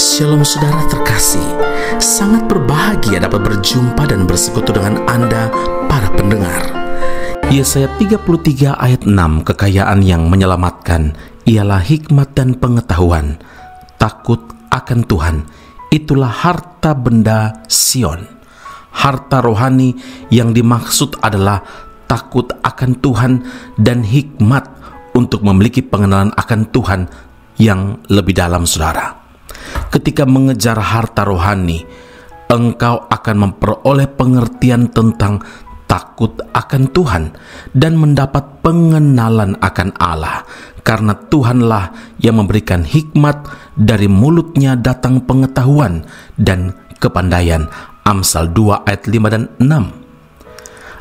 Shalom saudara terkasih, sangat berbahagia dapat berjumpa dan bersekutu dengan Anda para pendengar. Yesaya 33 ayat 6, kekayaan yang menyelamatkan ialah hikmat dan pengetahuan. Takut akan Tuhan, itulah harta benda Sion. Harta rohani yang dimaksud adalah takut akan Tuhan dan hikmat untuk memiliki pengenalan akan Tuhan yang lebih dalam, saudara. Ketika mengejar harta rohani, engkau akan memperoleh pengertian tentang takut akan Tuhan dan mendapat pengenalan akan Allah, karena Tuhanlah yang memberikan hikmat, dari mulutnya datang pengetahuan dan kepandaian. Amsal 2 ayat 5 dan 6.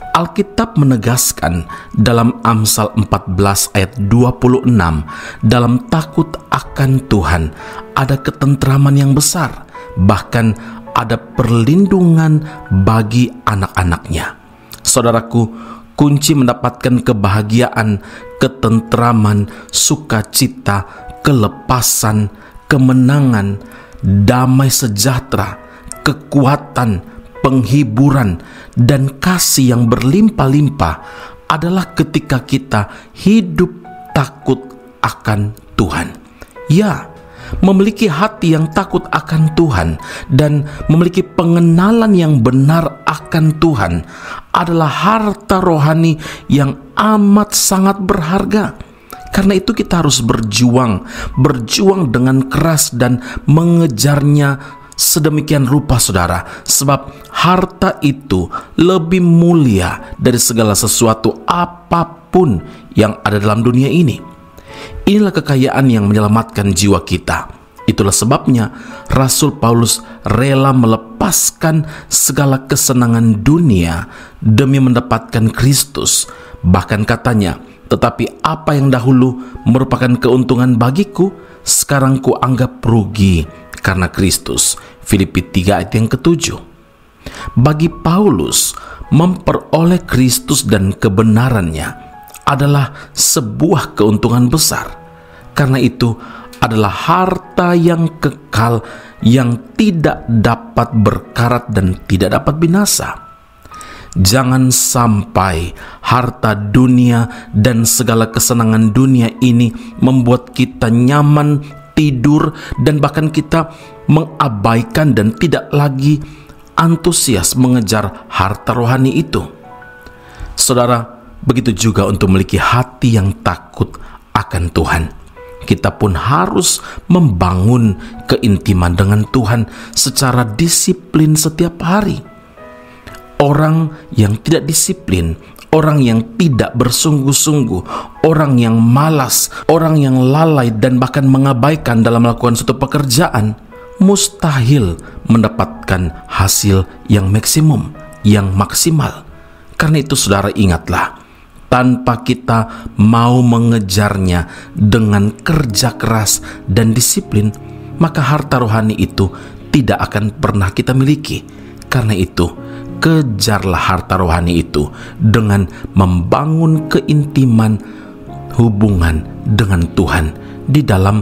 Alkitab menegaskan dalam Amsal 14 ayat 26, dalam takut akan Tuhan ada ketentraman yang besar, bahkan ada perlindungan bagi anak-anaknya. Saudaraku, kunci mendapatkan kebahagiaan, ketentraman, sukacita, kelepasan, kemenangan, damai sejahtera, kekuatan, penghiburan, dan kasih yang berlimpah-limpah adalah ketika kita hidup takut akan Tuhan. Ya, memiliki hati yang takut akan Tuhan dan memiliki pengenalan yang benar akan Tuhan adalah harta rohani yang amat sangat berharga. Karena itu kita harus berjuang dengan keras dan mengejarnya sedemikian rupa, saudara, sebab harta itu lebih mulia dari segala sesuatu apapun yang ada dalam dunia ini. Inilah kekayaan yang menyelamatkan jiwa kita. Itulah sebabnya Rasul Paulus rela melepaskan segala kesenangan dunia demi mendapatkan Kristus. Bahkan katanya, tetapi apa yang dahulu merupakan keuntungan bagiku, sekarang ku anggap rugi karena Kristus. Filipi 3 ayat yang ke-7. Bagi Paulus, memperoleh Kristus dan kebenarannya adalah sebuah keuntungan besar. Karena itu adalah harta yang kekal, yang tidak dapat berkarat dan tidak dapat binasa. Jangan sampai harta dunia dan segala kesenangan dunia ini membuat kita nyaman, tidur, dan bahkan kita mengabaikan dan tidak lagi antusias mengejar harta rohani itu. Saudara, begitu juga untuk memiliki hati yang takut akan Tuhan. Kita pun harus membangun keintiman dengan Tuhan secara disiplin setiap hari. Orang yang tidak disiplin, orang yang tidak bersungguh-sungguh, orang yang malas, orang yang lalai dan bahkan mengabaikan dalam melakukan suatu pekerjaan, mustahil mendapatkan hasil yang maksimum, yang maksimal. Karena itu saudara, ingatlah, tanpa kita mau mengejarnya dengan kerja keras dan disiplin, maka harta rohani itu tidak akan pernah kita miliki. Karena itu, kejarlah harta rohani itu dengan membangun keintiman hubungan dengan Tuhan di dalam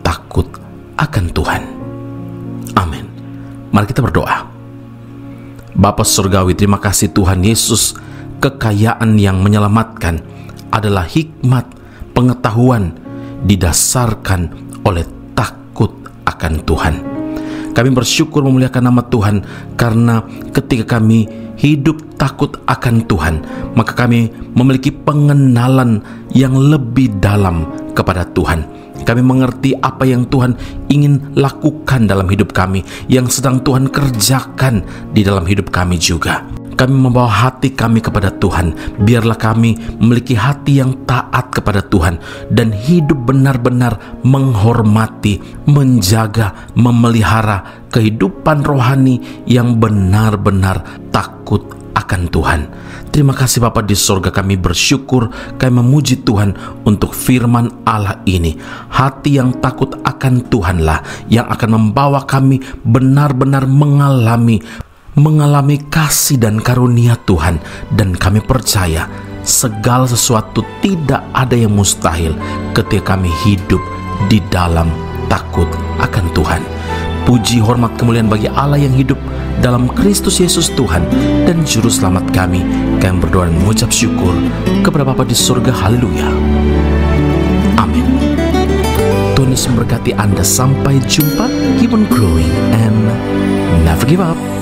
takut akan Tuhan. Amin. Mari kita berdoa. Bapa Surgawi, terima kasih Tuhan Yesus. Kekayaan yang menyelamatkan adalah hikmat, pengetahuan, didasarkan oleh takut akan Tuhan. Kami bersyukur memuliakan nama Tuhan, karena ketika kami hidup takut akan Tuhan, maka kami memiliki pengenalan yang lebih dalam kepada Tuhan. Kami mengerti apa yang Tuhan ingin lakukan dalam hidup kami, yang sedang Tuhan kerjakan di dalam hidup kami juga. Kami membawa hati kami kepada Tuhan. Biarlah kami memiliki hati yang taat kepada Tuhan dan hidup benar-benar menghormati, menjaga, memelihara kehidupan rohani yang benar-benar takut akan Tuhan. Terima kasih Bapa di sorga, kami bersyukur, kami memuji Tuhan untuk firman Allah ini. Hati yang takut akan Tuhanlah yang akan membawa kami benar-benar mengalami kasih dan karunia Tuhan. Dan kami percaya segala sesuatu tidak ada yang mustahil ketika kami hidup di dalam takut akan Tuhan. Puji, hormat, kemuliaan bagi Allah yang hidup dalam Kristus Yesus Tuhan dan Juru Selamat kami. Kami berdoa dan mengucap syukur kepada Bapa di surga. Haleluya. Amin. Tuhan Yesus memberkati Anda. Sampai jumpa. Keep on growing and never give up.